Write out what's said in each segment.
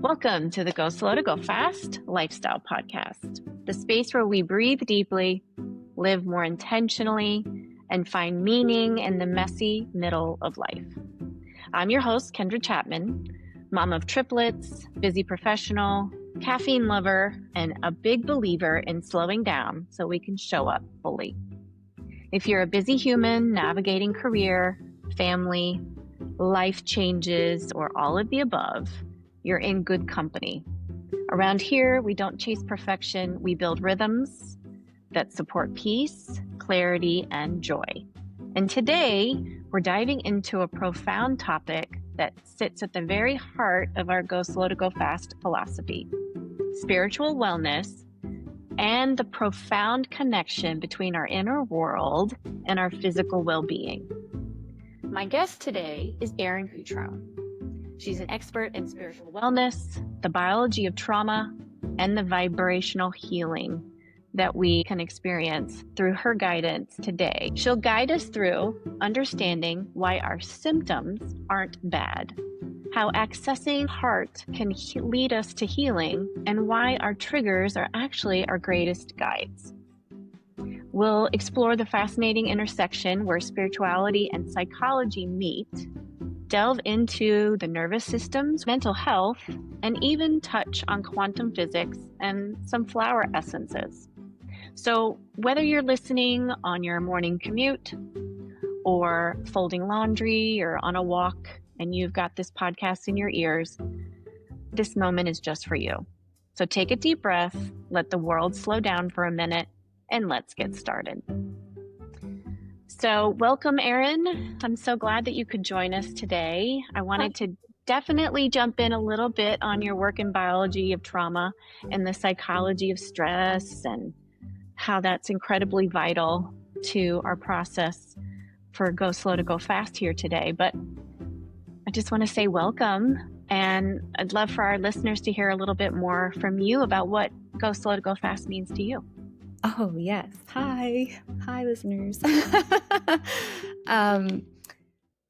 Welcome to the Go Slow to Go Fast Lifestyle Podcast, the space where we breathe deeply, live more intentionally, and find meaning in the messy middle of life. I'm your host, Kendra Chapman, mom of triplets, busy professional, caffeine lover, and a big believer in slowing down so we can show up fully. If you're a busy human navigating career, family, life changes, or all of the above, you're in good company. Around here, we don't chase perfection. We build rhythms that support peace, clarity, and joy. And today, we're diving into a profound topic that sits at the very heart of our Go Slow to Go Fast philosophy: spiritual wellness and the profound connection between our inner world and our physical well-being. My guest today is Erin Cutrone. She's an expert in spiritual wellness, the biology of trauma, and the vibrational healing that we can experience through her guidance today. She'll guide us through understanding why our symptoms aren't bad, how accessing heart can lead us to healing, and why our triggers are actually our greatest guides. We'll explore the fascinating intersection where spirituality and psychology meet, delve into the nervous system's mental health, and even touch on quantum physics and some flower essences. So whether you're listening on your morning commute or folding laundry or on a walk and you've got this podcast in your ears, this moment is just for you. So take a deep breath, let the world slow down for a minute, and let's get started. So welcome, Erin. I'm so glad that you could join us today. I wanted to definitely jump in a little bit on your work in biology of trauma and the psychology of stress and how that's incredibly vital to our process for Go Slow to Go Fast here today. But I just want to say welcome, and I'd love for our listeners to hear a little bit more from you about what Go Slow to Go Fast means to you. Oh, yes. Hi, listeners. I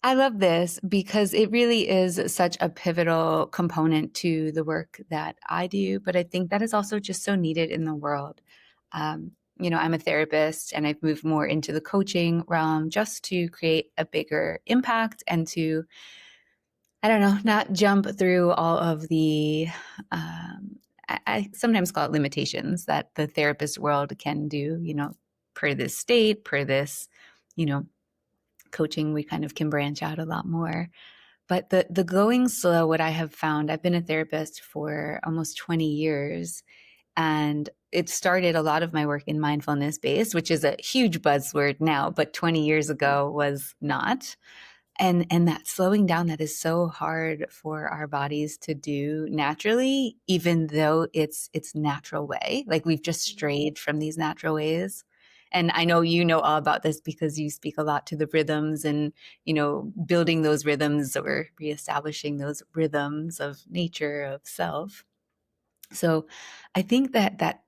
love this because it really is such a pivotal component to the work that I do, but I think that is also just so needed in the world. I'm a therapist and I've moved more into the coaching realm just to create a bigger impact and to, not jump through all of the I sometimes call it limitations that the therapist world can do, per this state, per this, coaching, we kind of can branch out a lot more. But the going slow, what I have found, I've been a therapist for almost 20 years, and it started a lot of my work in mindfulness based, which is a huge buzzword now, but 20 years ago was not. And that slowing down that is so hard for our bodies to do naturally, even though it's natural way. Like we've just strayed from these natural ways. And I know you know all about this because you speak a lot to the rhythms and, building those rhythms or reestablishing those rhythms of nature, of self. So I think that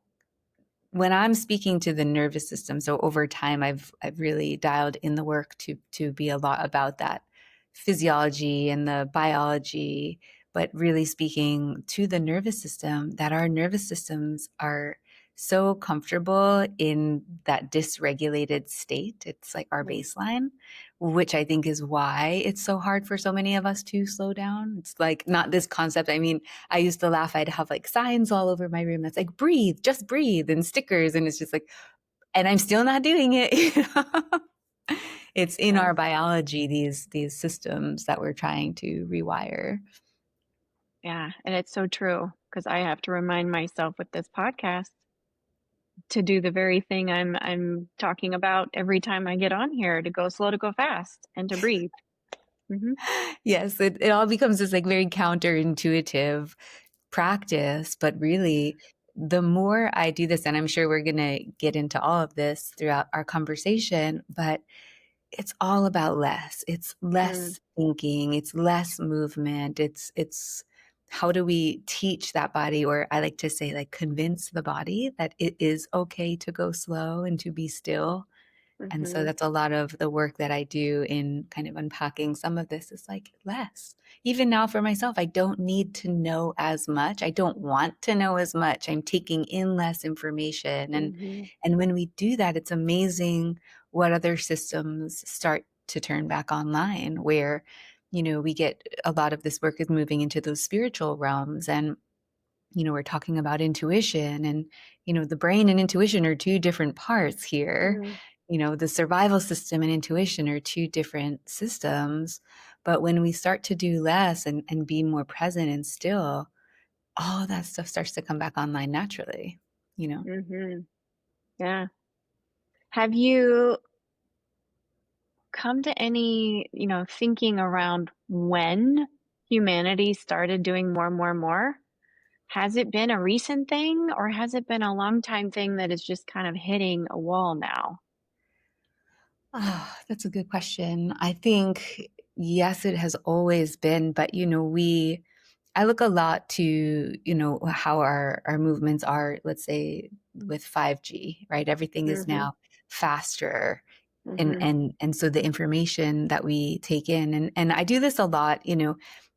when I'm speaking to the nervous system, so over time, I've really dialed in the work to be a lot about that physiology and the biology, but really speaking to the nervous system, that our nervous systems are so comfortable in that dysregulated state. It's like our baseline, which I think is why it's so hard for so many of us to slow down. It's like not this concept. I mean, I used to laugh. I'd have like signs all over my room that's like, breathe, just breathe, and stickers. And it's just like, and I'm still not doing it. It's in our biology, these systems that we're trying to rewire. Yeah, and it's so true because I have to remind myself with this podcast to do the very thing I'm talking about every time I get on here, to go slow to go fast and to breathe. Mm-hmm. Yes, it all becomes this like very counterintuitive practice, but really the more I do this, and I'm sure we're going to get into all of this throughout our conversation, but it's all about less. It's less thinking, it's less movement. It's how do we teach that body, or I like to say like convince the body that it is okay to go slow and to be still And so Mhm. that's a lot of the work that I do in kind of unpacking some of this is like less. Even now for myself, I don't need to know as much. I don't want to know as much. I'm taking in less information. Mhm. And when we do that, it's amazing what other systems start to turn back online where, we get a lot of this work is moving into those spiritual realms. And we're talking about intuition and, the brain and intuition are two different parts here. Mhm. The survival system and intuition are two different systems. But when we start to do less and be more present and still, all that stuff starts to come back online naturally. Mhm. Yeah. Have you come to any, thinking around when humanity started doing more and more and more? Has it been a recent thing or has it been a long time thing that is just kind of hitting a wall now? That's a good question. I think, yes, it has always been, but I look a lot to, how our movements are, let's say with 5G, right? Everything is Mhm. now faster. And Mhm. and and so the information that we take in, and I do this a lot,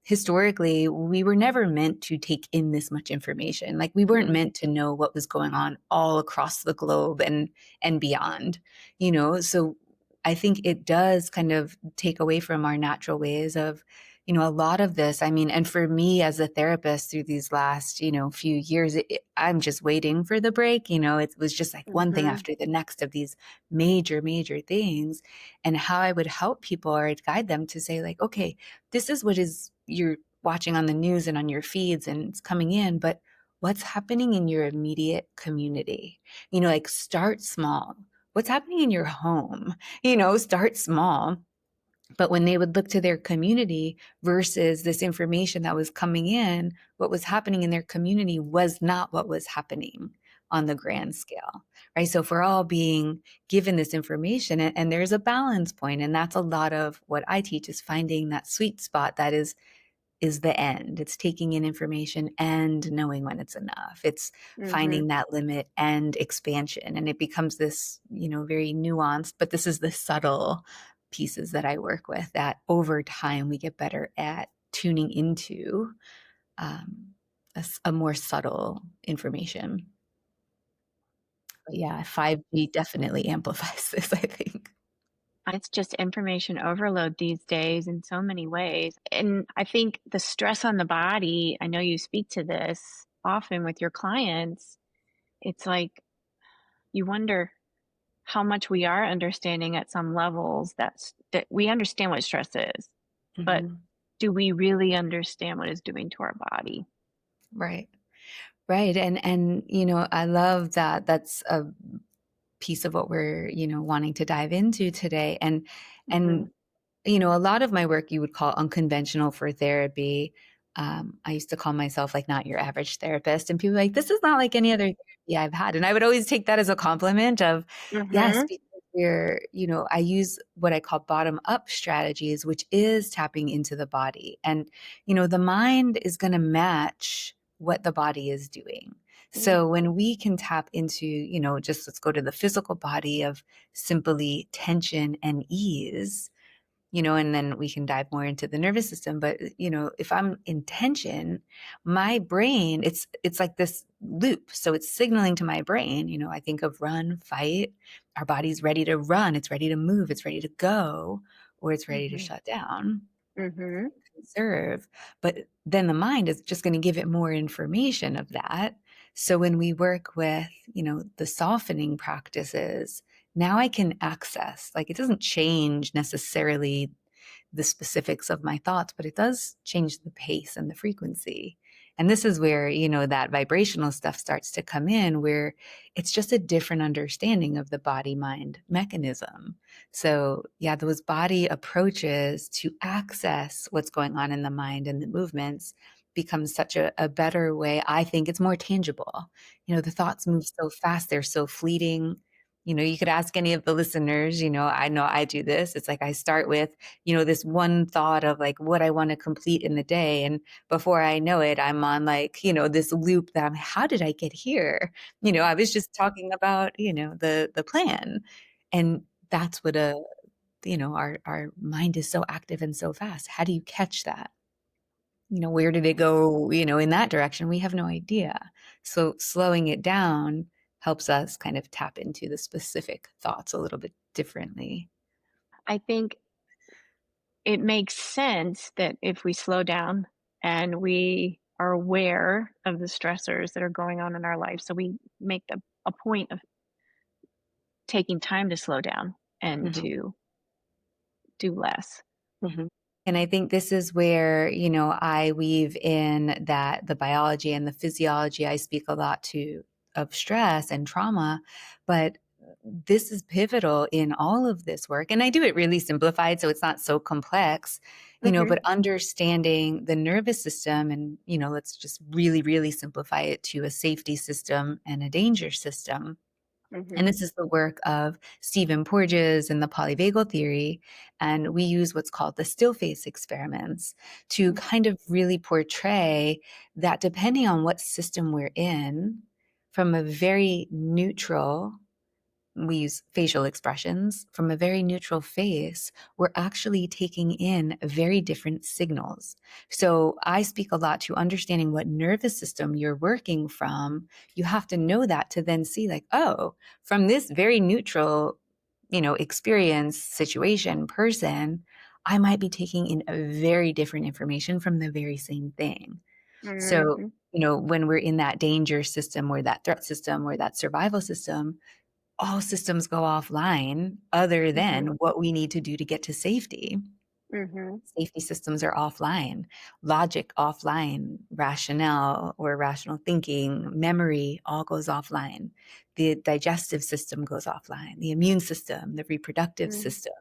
historically, we were never meant to take in this much information. Like we weren't Mm. meant to know what was going on all across the globe and beyond. So I think it does kind of take away from our natural ways of, a lot of this. I mean, and for me as a therapist through these last, few years, I'm just waiting for the break. It was just like one thing Mhm. after the next of these major, major things. And how I would help people or I'd guide them to say, like, okay, this is what is you're watching on the news and on your feeds and it's coming in, but what's happening in your immediate community? Like start small. What's happening in your home? Start small. But when they would look to their community versus this information that was coming in, what was happening in their community was not what was happening on the grand scale, right? So if we're all being given this information and there's a balance point, and that's a lot of what I teach is finding that sweet spot that is the end. It's taking in information and knowing when it's enough. It's Mhm. finding that limit and expansion. And it becomes this, very nuanced, but this is the subtle pieces that I work with that over time we get better at tuning into um, a more subtle information. But yeah, 5G definitely amplifies this, I think. It's just information overload these days in so many ways. And I think the stress on the body, I know you speak to this often with your clients. It's like you wonder how much we are understanding at some levels that we understand what stress is, but Mhm. do we really understand what it's doing to our body? Right. Right. And I love that that's a piece of what we're, wanting to dive into today. And Mhm. a lot of my work you would call unconventional for therapy. I used to call myself like not your average therapist, and people were like, this is not like any other therapy I've had. And I would always take that as a compliment of, yes, Mhm. because I use what I call bottom up strategies, which is tapping into the body. And, the mind is going to match what the body is doing. Mm. So when we can tap into, just let's go to the physical body of simply tension and ease, and then we can dive more into the nervous system. But, if I'm in tension, my brain, it's like this loop. So it's signaling to my brain, I think of run, fight. Our body's ready to run, it's ready to move, it's ready to go, or it's ready to Mhm. shut down, Mhm. conserve. But then the mind is just going to give it more information of that. So when we work with, the softening practices, now I can access, like it doesn't change necessarily the specifics of my thoughts, but it does change the pace and the frequency. And this is where, that vibrational stuff starts to come in, where it's just a different understanding of the body mind mechanism. So, yeah, those body approaches to access what's going on in the mind and the movements becomes such a better way. I think it's more tangible. The thoughts move so fast, they're so fleeting. You could ask any of the listeners, I know I do this. It's like I start with, this one thought of like what I want to complete in the day. And before I know it, I'm on like, this loop that how did I get here? I was just talking about, the plan. And that's what our mind is so active and so fast. How do you catch that? Where did it Right. go, in that direction? We have no idea. So slowing it down helps us kind of tap into the specific thoughts a little bit differently. I think it makes sense that if we slow down and we are aware of the stressors that are going on in our life, so we make a point of taking time to slow down and Mhm, to do less. mhm. And I think this is where, I weave in that the biology and the physiology. I speak a lot to of stress and trauma, but this is pivotal in all of this work. And I do it really simplified so it's not so complex, Mhm, but understanding the nervous system and, let's just really, really simplify it to a safety system and a danger system. And mhm, this is the work of Stephen Porges and the polyvagal theory. And we use what's called the still face experiments to mm, kind of really portray that depending on what system we're in, from a very neutral, we use facial expressions from a very neutral face, we're actually taking in very different signals. So I speak a lot to understanding what nervous system you're working from. You have to know that to then see, like, oh, from this very neutral, experience, situation, person, I might be taking in a very different information from the very same thing. So, mhm, when we're in that danger system or that threat system or that survival system, all systems go offline other than mhm, what we need to do to get to safety. mhm, Safety systems are offline, logic offline, rationale or rational thinking, memory all goes offline. The digestive system goes offline, the immune system, the reproductive mm, system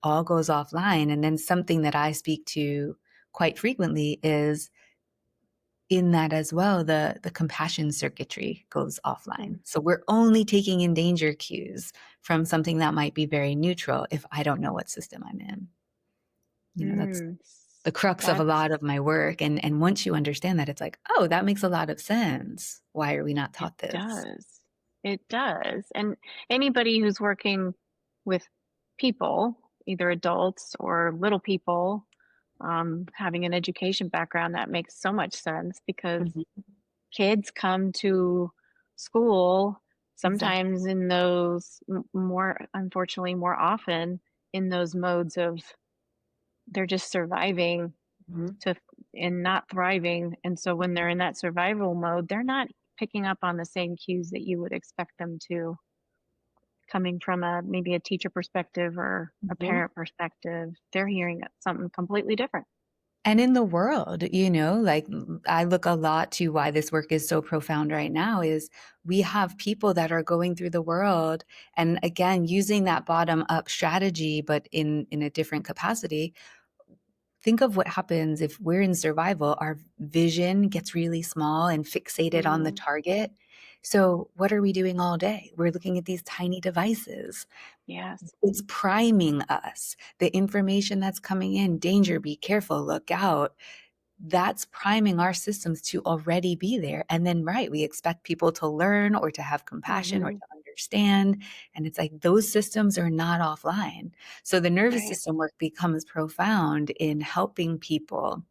all goes offline. And then something that I speak to quite frequently is in that as well, the compassion circuitry goes offline. mm, So we're only taking in danger cues from something that might be very neutral if I don't know what system I'm in. That's mm. the crux of a That's lot of my work. And once you understand that, it's like, oh, that makes a lot of sense. Why are we not it taught this? does. It does. And anybody who's working with people, either adults or little people, having an education background, that makes so much sense because Mhm. kids come to school Exactly. sometimes in those more, unfortunately, more often in those modes of they're just surviving Mhm. to and not thriving. And so when they're in that survival mode, they're not picking up on the same cues that you would expect them to, coming from a maybe a teacher perspective or a Mhm. parent perspective. They're hearing something completely different. And in the world, like I look a lot to why this work is so profound right now is we have people that are going through the world and again using that bottom up strategy but in a different capacity. Think of what happens if we're in survival, our vision gets really small and fixated on the Mm, target. So what are we doing all day? We're looking at these tiny devices. yes. It's priming us. The information that's coming in, danger, be careful, look out, that's priming our systems to already be there. And then, right, we expect people to learn or to have compassion or Hmm. to understand. And it's like those systems are not offline. So the nervous Right. system work becomes profound in helping people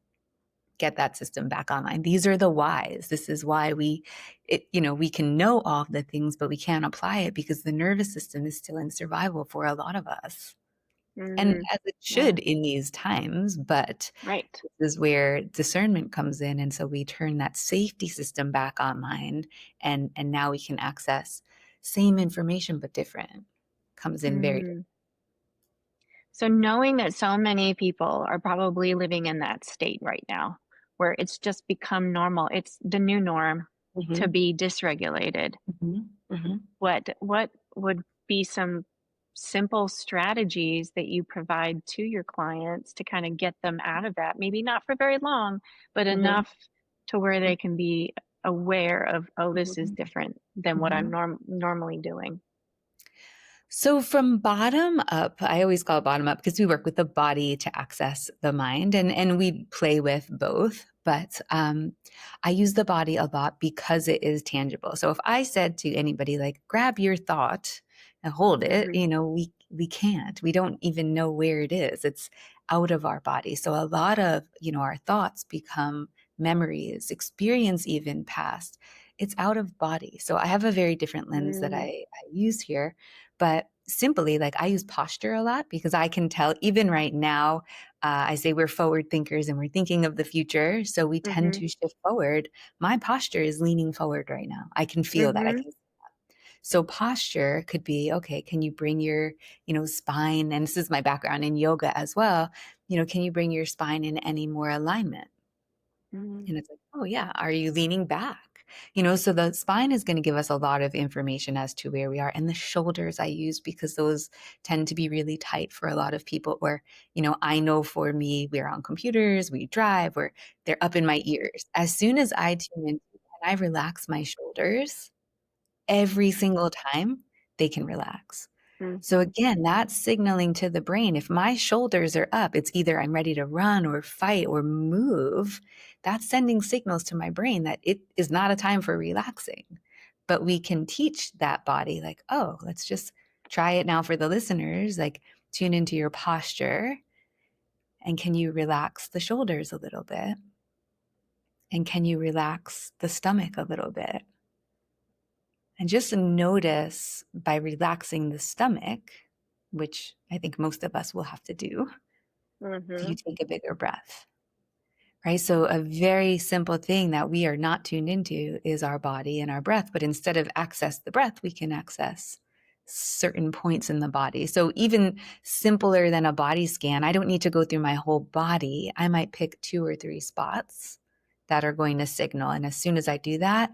get that system back online. These are the whys. This is why we can know all of the things, but we can't apply it because the nervous system is still in survival for a lot of us. And Mm, as it yeah. should in these times, but Right. this is where discernment comes in, and so we turn that safety system back online, and now we can access same information but different. Comes in very different. Mm. So knowing that so many people are probably living in that state right now, where it's just become normal, it's the new norm to Mhm, be dysregulated. mhm, mhm, What would be some simple strategies that you provide to your clients to kind of get them out of that? Maybe not for very long, but mhm, enough to where they can be aware of, oh, this is mhm, different than what I'm mhm. normally doing. So from bottom up, I always call it bottom up because we work with the body to access the mind and we play with both. But I use the body a lot because it is tangible. So if I said to anybody like, grab your thought and hold it, Hmm. we can't. We don't even know where it is. It's out of our body. So a lot of, our thoughts become memories, experience even past. It's out of body. So I have a very different lens that Mm. I use here. But simply, like, I use posture a lot because I can tell even right now, I say we're forward thinkers and we're thinking of the future. So we tend Mhm. to shift forward. My posture is leaning forward right now. I can feel that. I Mhm. can. So posture could be, okay, can you bring your, spine, and this is my background in yoga as well, can you bring your spine in any more alignment? Mhm. And it's like, oh yeah, are you leaning back? So the spine is going to give us a lot of information as to where we are. And the shoulders I use because those tend to be really tight for a lot of people. Or, I know for me, we're on computers, we drive, or they're up in my ears. As soon as I tune in and I relax my shoulders, every single time they can relax. So Mhm. again, that's signaling to the brain. If my shoulders are up, it's either I'm ready to run or fight or move. That's sending signals to my brain that it is not a time for relaxing. But we can teach that body, like, oh, let's just try it now for the listeners. Like, tune into your posture. And can you relax the shoulders a little bit? And can you relax the stomach a little bit? And just notice by relaxing the stomach, which I think most of us will have to do, you Mhm. take a bigger breath, right? So, a very simple thing that we are not tuned into is our body and our breath. But instead of access the breath, we can access certain points in the body. So, even simpler than a body scan, I don't need to go through my whole body. I might pick 2 or 3 spots that are going to signal. And as soon as I do that,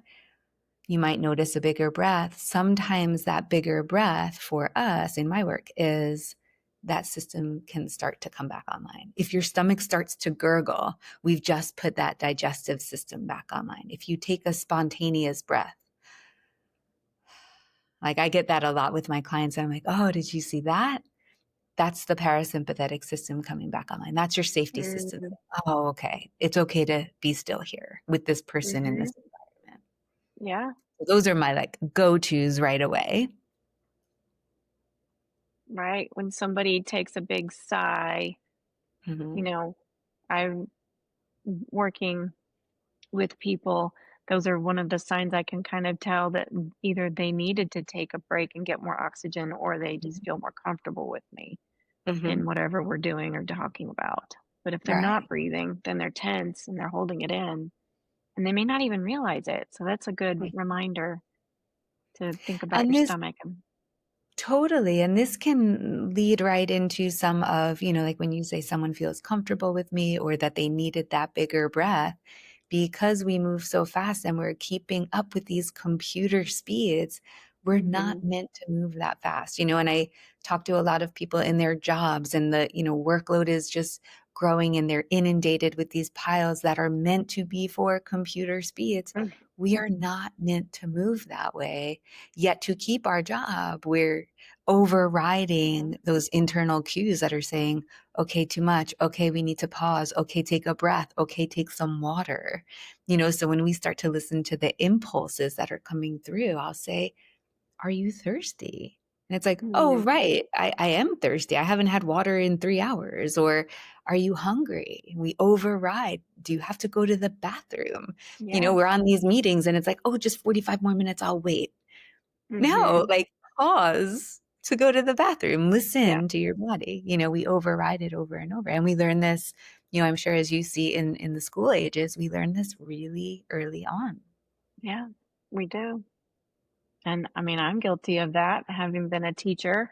you might notice a bigger breath. Sometimes that bigger breath for us in my work is that system can start to come back online. If your stomach starts to gurgle, we've just put that digestive system back online. If you take a spontaneous breath, like I get that a lot with my clients, and I'm like, oh, did you see that? That's the parasympathetic system coming back online. That's your safety system. Mhm. Oh, okay. It's okay to be still here with this person in Mhm. this environment. Yeah. So those are my like go-tos right away. Right. When somebody takes a big sigh, you Mhm. know, I'm working with people. Those are one of the signs I can kind of tell that either they needed to take a break and get more oxygen or they just feel more comfortable with me in Mhm. whatever we're doing or talking about. But if they're Right. not breathing, then they're tense and they're holding it in and they may not even realize it. So that's a good Right. reminder to think about And your this stomach. And totally, and this can lead right into some of, like when you say someone feels comfortable with me or that they needed that bigger breath, because we move so fast and we're keeping up with these computer speeds, we're not mhm, meant to move that fast. And I talk to a lot of people in their jobs and the, workload is just growing and they're inundated with these piles that are meant to be for computer speeds. mm, We are not meant to move that way. Yet to keep our job, we're overriding those internal cues that are saying, okay, too much. Okay, we need to pause. Okay, take a breath. Okay, take some water. So when we start to listen to the impulses that are coming through, I'll say, are you thirsty? And it's like, oh, mhm, right. I am thirsty. I haven't had water in 3 hours. Or are you hungry? We override. Do you have to go to the bathroom? yeah, We're on these meetings and it's like, oh, just 45 more minutes. I'll wait. No, mhm, like, pause to go to the bathroom, yeah, listen to your body. We override it over and over, and we learn this, I'm sure as you see in the school ages, we learn this really early on. yeah, we do. And I mean, I'm guilty of that, having been a teacher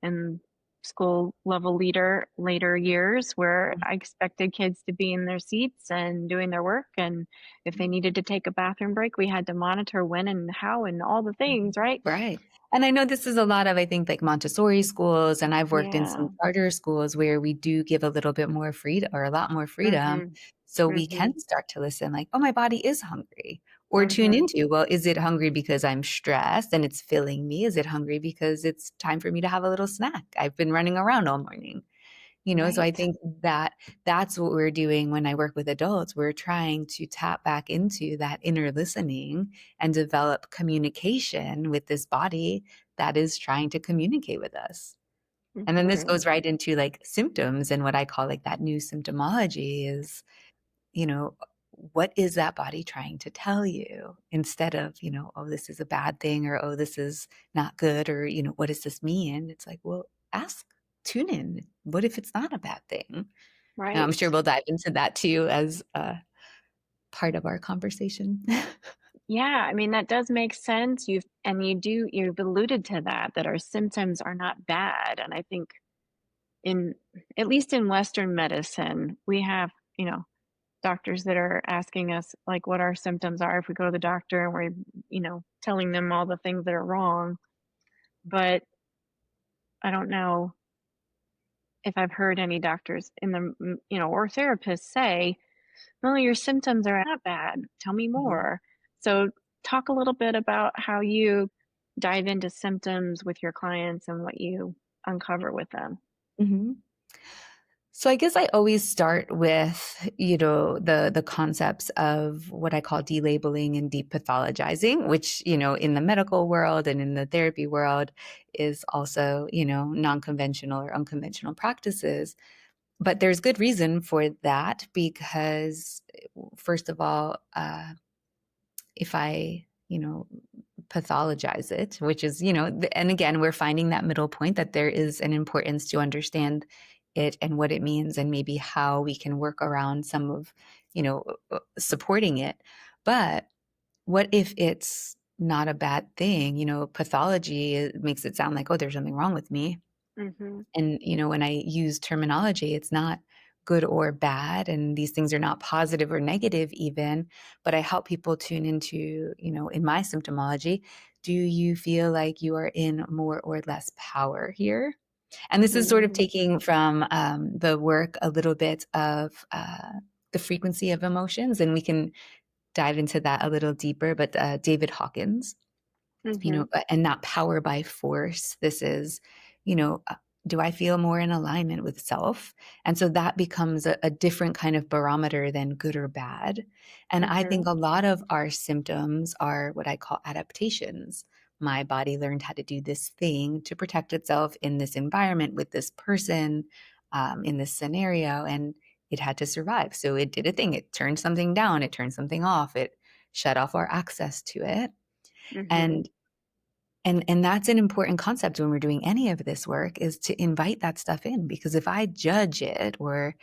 and school level leader later years where I expected kids to be in their seats and doing their work. And if they needed to take a bathroom break, we had to monitor when and how and all the Mhm. things, right? Right. And I know this is a lot of, I think, like Montessori schools, and I've worked in Yeah. some charter schools where we do give a little bit more freedom or a lot more freedom. Mhm. So we Mhm. can start to listen like, oh, my body is hungry. Or tune Mhm. into, well, is it hungry because I'm stressed and it's filling me? Is it hungry because it's time for me to have a little snack? I've been running around all morning. So I Right. think that that's what we're doing when I work with adults. We're trying to tap back into that inner listening and develop communication with this body that is trying to communicate with us. And then this Mhm. goes right into like symptoms and what I call like that new symptomology is, you know, what is that body trying to tell you instead of, oh, this is a bad thing or, oh, this is not good or, what does this mean? It's like, well, ask, tune in. What if it's not a bad thing? And I'm sure Right. we'll dive into that too as part of our conversation. Yeah, I mean, that does make sense. You've alluded to that, that our symptoms are not bad. And I think in, at least in Western medicine, we have, you know, doctors that are asking us like what our symptoms are if we go to the doctor and we're, telling them all the things that are wrong. But I don't know if I've heard any doctors or therapists say, "Well, your symptoms are not bad. Tell me Mhm. more." So, talk a little bit about how you dive into symptoms with your clients and what you uncover with them. Mhm. So I guess I always start with, the concepts of what I call delabeling and depathologizing, which, in the medical world and in the therapy world is also, non-conventional or unconventional practices. But there's good reason for that because first of all, if I, pathologize it, which is, and again, we're finding that middle point that there is an importance to understand it and what it means and maybe how we can work around some of, supporting it. But what if it's not a bad thing? Pathology makes it sound like, oh, there's something wrong with me. Mhm. And, when I use terminology, it's not good or bad. And these things are not positive or negative, even. But I help people tune into, in my symptomology, do you feel like you are in more or less power here? And this is sort of Mhm. taking from the work a little bit of the frequency of emotions. And we can dive into that a little deeper. But David Hawkins, Mhm. and not power by force. This is, you know, uh, do I feel more in alignment with self? And so that becomes a different kind of barometer than good or bad. And I think Mhm. a lot of our symptoms are what I call adaptations. My body learned how to do this thing to protect itself in this environment with this person, in this scenario, and it had to survive. So it did a thing. It turned something down, it turned something off, it shut off our access to it. Mhm. And and that's an important concept when we're doing any of this work is to invite that stuff in because if I judge it or,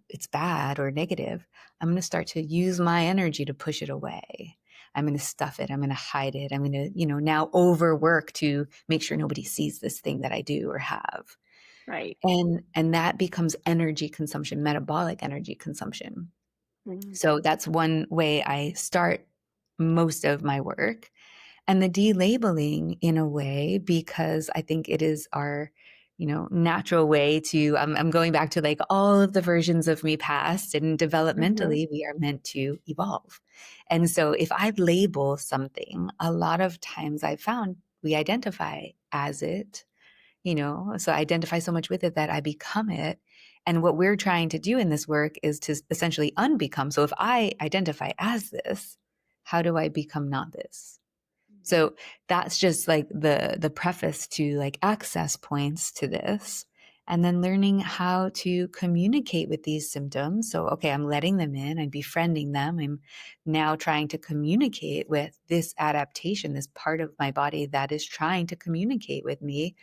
it's bad or negative, I'm going to start to use my energy to push it away. I'm going to stuff it. I'm going to hide it. I'm going to, now overwork to make sure nobody sees this thing that I do or have. Right. And that becomes energy consumption, metabolic energy consumption. Mhm. So that's one way I start most of my work and the delabeling in a way because I think it is our natural way to I'm going back to like all of the versions of me past and Mhm. developmentally we are meant to evolve. And so if I label something a lot of times I've found we identify as it, so I identify so much with it that I become it. And what we're trying to do in this work is to essentially unbecome. So if I identify as this, how do I become not this? So that's just like the preface to like access points to this. And then learning how to communicate with these symptoms. So, okay, I'm letting them in, I'm befriending them. I'm now trying to communicate with this adaptation, this part of my body that is trying to communicate with me.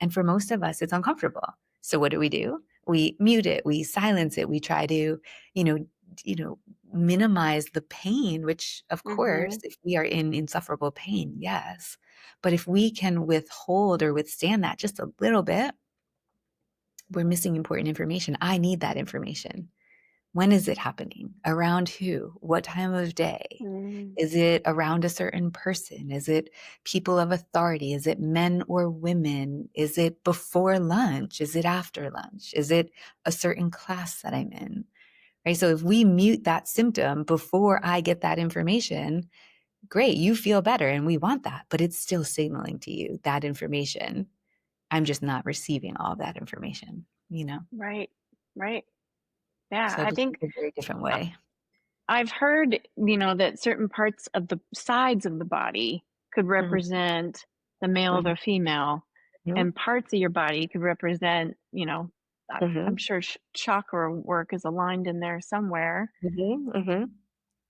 And for most of us, it's uncomfortable. So what do? We mute it, we silence it, we try to, you know, you know, minimize the pain, which of course, Mhm. if we are in insufferable pain, yes. But if we can withhold or withstand that just a little bit, we're missing important information. I need that information. When is it happening? Around who? What time of day? Mhm. Is it around a certain person? Is it people of authority? Is it men or women? Is it before lunch? Is it after lunch? Is it a certain class that I'm in? Right? So if we mute that symptom before I get that information, great, you feel better and we want that, but it's still signaling to you that information. I'm just not receiving all that information. Right. Right. Yeah, So I just think a very different way. I've heard, that certain parts of the sides of the body could Mhm, represent the male or mhm, the female. Mhm. and parts of your body could represent, I'm Mhm. sure chakra work is aligned in there somewhere, Mhm. Mhm.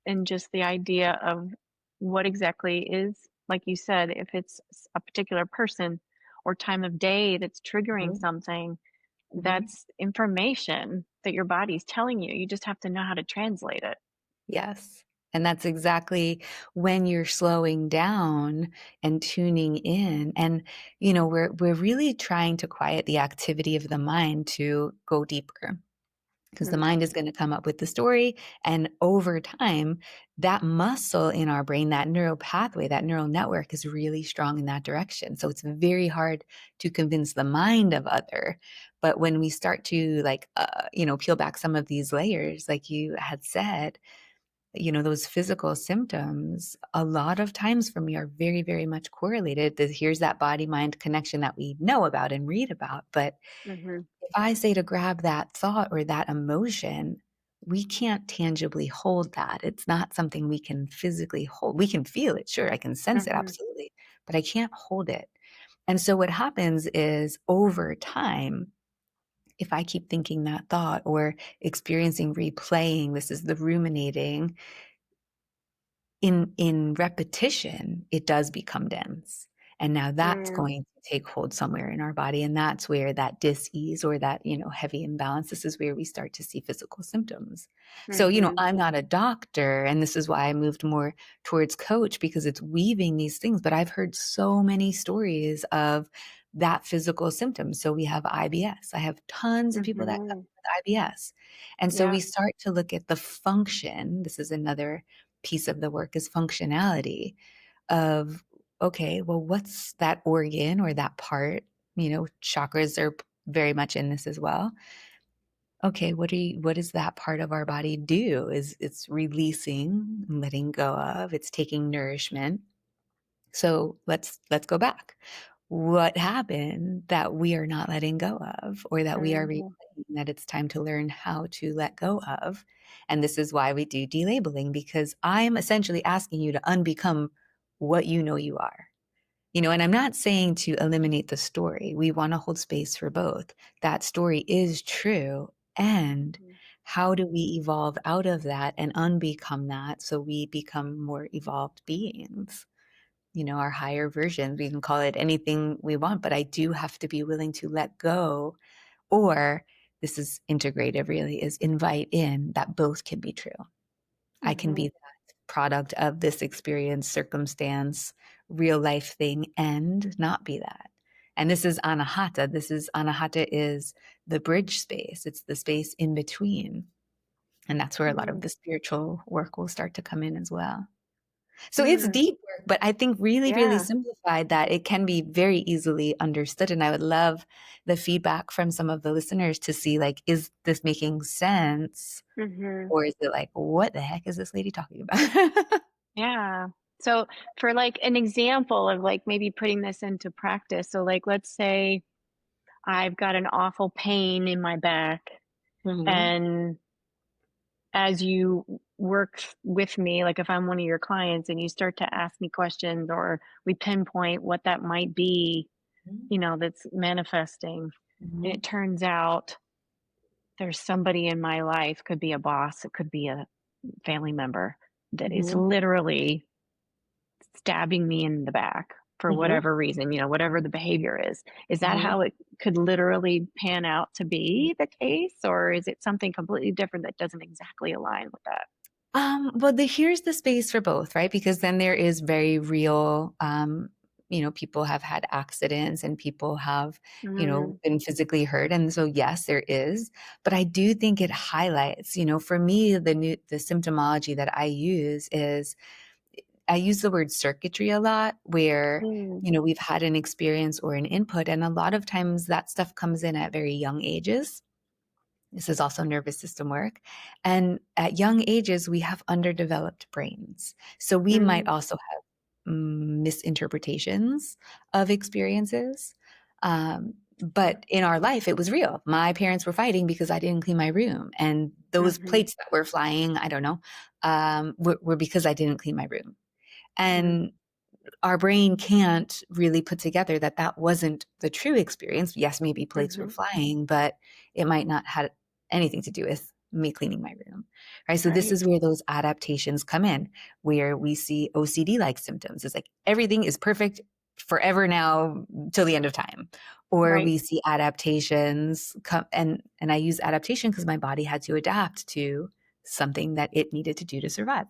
and just the idea of what exactly is, like you said, if it's a particular person or time of day that's triggering Mhm. something, Mhm. that's information that your body's telling you. You just have to know how to translate it. Yes. And that's exactly when you're slowing down and tuning in. And, we're really trying to quiet the activity of the mind to go deeper because the Mm, mind is going to come up with the story. And over time, that muscle in our brain, that neural pathway, that neural network is really strong in that direction. So it's very hard to convince the mind of other. But when we start to peel back some of these layers, like you had said, those physical symptoms, a lot of times for me are very, very much correlated. Here's that body mind connection that we know about and read about. But mhm, if I say to grab that thought or that emotion, we can't tangibly hold that. It's not something we can physically hold. We can feel it, sure, I can sense it, mhm, absolutely, but I can't hold it. And so what happens is over time, if I keep thinking that thought or experiencing replaying, this is the ruminating, in repetition, it does become dense. And now that's mm, going to take hold somewhere in our body. And that's where that dis-ease or that, heavy imbalance, this is where we start to see physical symptoms. So, mhm, I'm not a doctor, and this is why I moved more towards coach because it's weaving these things. But I've heard so many stories of that physical symptom. So we have IBS. I have tons of people that come mhm. with IBS. And so Yeah. we start to look at the function. This is another piece of the work is functionality of, okay, well, what's that organ or that part? Chakras are very much in this as well. Okay, what does that part of our body do? Is it's releasing, letting go of, it's taking nourishment. So let's go back. What happened that we are not letting go of, or that we are Mhm, replaying that it's time to learn how to let go of? And this is why we do delabeling, because I'm essentially asking you to unbecome what you know you are. And I'm not saying to eliminate the story. We want to hold space for both. That story is true. And mhm, how do we evolve out of that and unbecome that so we become more evolved beings? Our higher versions. We can call it anything we want, but I do have to be willing to let go. Or this is integrative, really, is invite in that both can be true. I can be mhm, that product of this experience, circumstance, real life thing, and not be that. And this is anahata. Anahata is the bridge space. It's the space in between. And that's where a lot of mhm. the spiritual work will start to come in as well. So it's Mm, deep work, but I think really, really yeah. simplified that it can be very easily understood. And I would love the feedback from some of the listeners to see, like, is this making sense? Mhm. Or is it like, what the heck is this lady talking about? Yeah. So for like an example of like maybe putting this into practice. So like let's say I've got an awful pain in my back, Mhm. and as you work with me, like if I'm one of your clients and you start to ask me questions or we pinpoint what that might be, that's manifesting, and Mhm. it turns out there's somebody in my life, could be a boss, it could be a family member, that is Mhm. literally stabbing me in the back for Mhm. whatever reason, whatever the behavior is. Is that Mhm. how it could literally pan out to be the case? Or is it something completely different that doesn't exactly align with that? Well, here's the space for both, right? Because then there is very real, people have had accidents and people have, Mm, been physically hurt. And so, yes, there is. But I do think it highlights, for me, the symptomology that I use is I use the word circuitry a lot where, mm, we've had an experience or an input. And a lot of times that stuff comes in at very young ages. This is also nervous system work. And at young ages, we have underdeveloped brains. So we might mm, also have misinterpretations of experiences. But in our life, it was real. My parents were fighting because I didn't clean my room. And those mhm, plates that were flying, I don't know, were because I didn't clean my room. mm, And our brain can't really put together that that wasn't the true experience. Yes, maybe plates were flying, but it might not have anything to do with me cleaning my room, right? So this is where those adaptations come in, where we see OCD-like symptoms. It's like everything is perfect forever now till the end of time. Or we see adaptations come, and I use adaptation because my body had to adapt to something that it needed to do to survive.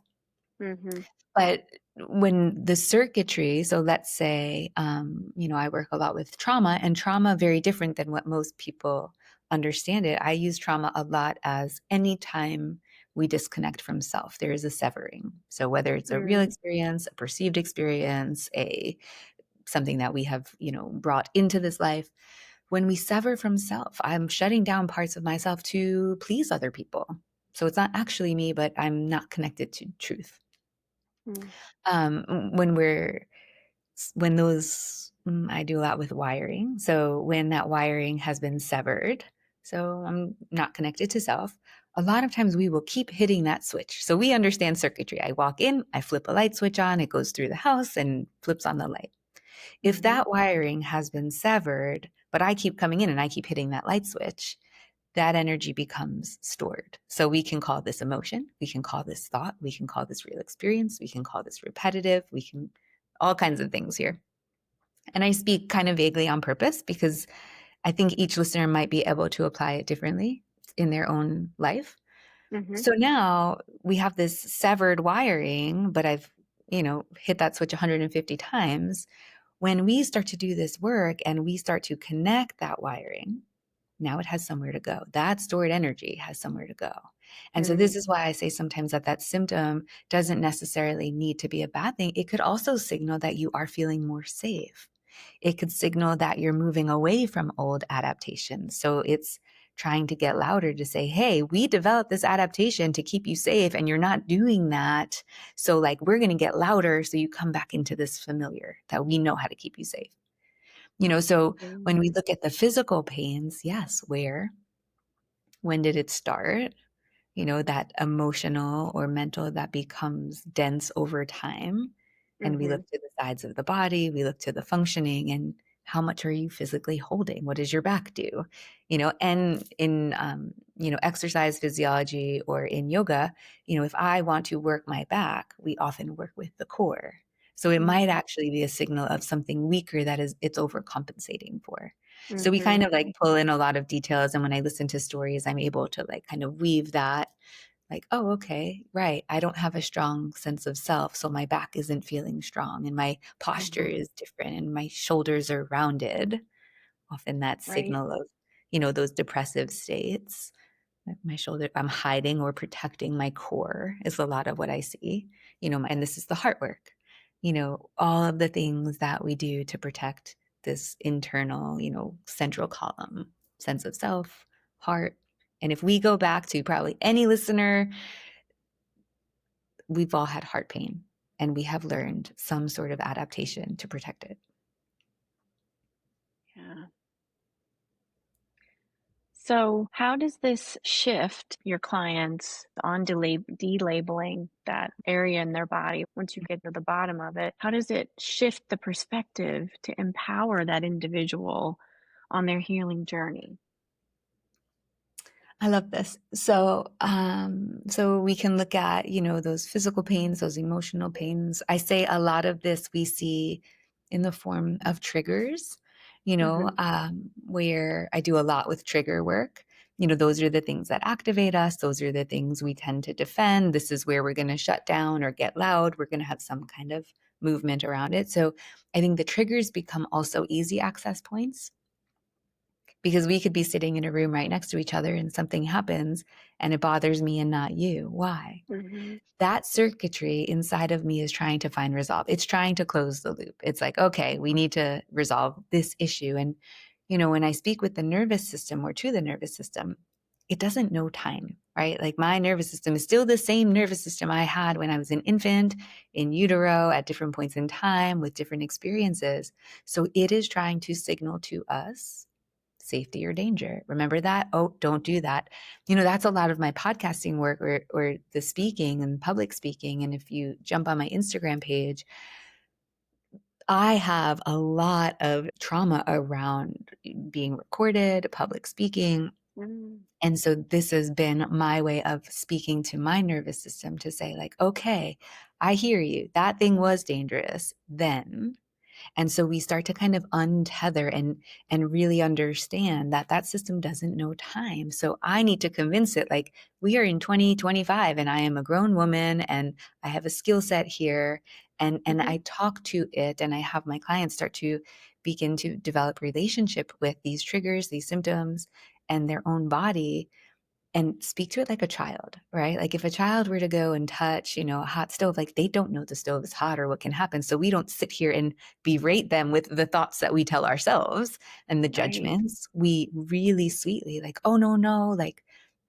But when the circuitry, so let's say, I work a lot with trauma, and trauma very different than what most people understand it. I use trauma a lot as anytime we disconnect from self, there is a severing. So whether it's a real experience, a perceived experience, something that we have, brought into this life, when we sever from self, I'm shutting down parts of myself to please other people. So it's not actually me, but I'm not connected to truth. When I do a lot with wiring. So when that wiring has been severed, so I'm not connected to self, a lot of times we will keep hitting that switch. So we understand circuitry. I walk in, I flip a light switch on, it goes through the house and flips on the light. If that wiring has been severed, but I keep coming in and I keep hitting that light switch, that energy becomes stored. So we can call this emotion, we can call this thought, we can call this real experience, we can call this repetitive, we can all kinds of things here. And I speak kind of vaguely on purpose because I think each listener might be able to apply it differently in their own life. So now we have this severed wiring, but I've, hit that switch 150 times. When we start to do this work and we start to connect that wiring, now it has somewhere to go. That stored energy has somewhere to go. And so this is why I say sometimes that symptom doesn't necessarily need to be a bad thing. It could also signal that you are feeling more safe. It could signal that you're moving away from old adaptations. So it's trying to get louder to say, hey, we developed this adaptation to keep you safe and you're not doing that. So we're going to get louder so you come back into this familiar that we know how to keep you safe. So when we look at the physical pains, yes, when did it start? That emotional or mental that becomes dense over time. And we look to the sides of the body, we look to the functioning, and how much are you physically holding? What does your back do? And in, exercise physiology or in yoga, if I want to work my back, we often work with the core. So it might actually be a signal of something weaker that it's overcompensating for. So we kind of pull in a lot of details. And when I listen to stories, I'm able to kind of weave that oh, okay, right. I don't have a strong sense of self. So my back isn't feeling strong and my posture is different and my shoulders are rounded. Often that signal of, those depressive states. My shoulder, I'm hiding or protecting my core is a lot of what I see, and this is the heart work, all of the things that we do to protect this internal, central column, sense of self, heart. And if we go back to probably any listener, we've all had heart pain and we have learned some sort of adaptation to protect it. Yeah. So how does this shift your clients on delabeling that area in their body once you get to the bottom of it? How does it shift the perspective to empower that individual on their healing journey? I love this. So, so we can look at, those physical pains, those emotional pains. I say a lot of this we see in the form of triggers, where I do a lot with trigger work. Those are the things that activate us. Those are the things we tend to defend. This is where we're going to shut down or get loud. We're going to have some kind of movement around it. So I think the triggers become also easy access points, because we could be sitting in a room right next to each other and something happens and it bothers me and not you. Why? That circuitry inside of me is trying to find resolve. It's trying to close the loop. It's like, okay, we need to resolve this issue. And, when I speak with the nervous system or to the nervous system, it doesn't know time, right? My nervous system is still the same nervous system I had when I was an infant, in utero, at different points in time, with different experiences. So it is trying to signal to us safety or danger. Remember that? Oh, don't do that. That's a lot of my podcasting work or the speaking and public speaking. And if you jump on my Instagram page, I have a lot of trauma around being recorded, public speaking. And so this has been my way of speaking to my nervous system to say, like, okay, I hear you. That thing was dangerous then. And so we start to kind of untether and really understand that that system doesn't know time. So I need to convince it, like, we are in 2025 and I am a grown woman and I have a skill set here. And I talk to it, and I have my clients start to begin to develop relationship with these triggers, these symptoms, and their own body, and speak to it like a child, right? Like if a child were to go and touch, a hot stove, like they don't know the stove is hot or what can happen. So we don't sit here and berate them with the thoughts that we tell ourselves and the Right. judgments. We really sweetly, like, oh, no, no, like,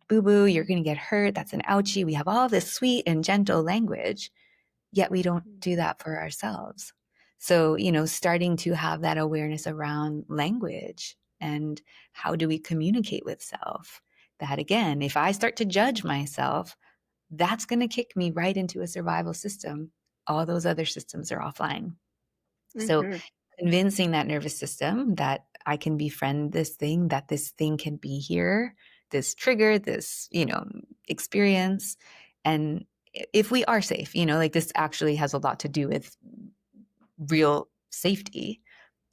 boo boo, you're going to get hurt. That's an ouchie. We have all this sweet and gentle language, yet we don't do that for ourselves. So, starting to have that awareness around language and how do we communicate with self? That again, if I start to judge myself, that's going to kick me right into a survival system. All those other systems are offline. So, Mm-hmm. convincing that nervous system that I can befriend this thing, that this thing can be here, this trigger, this, experience. And if we are safe, like this actually has a lot to do with real safety.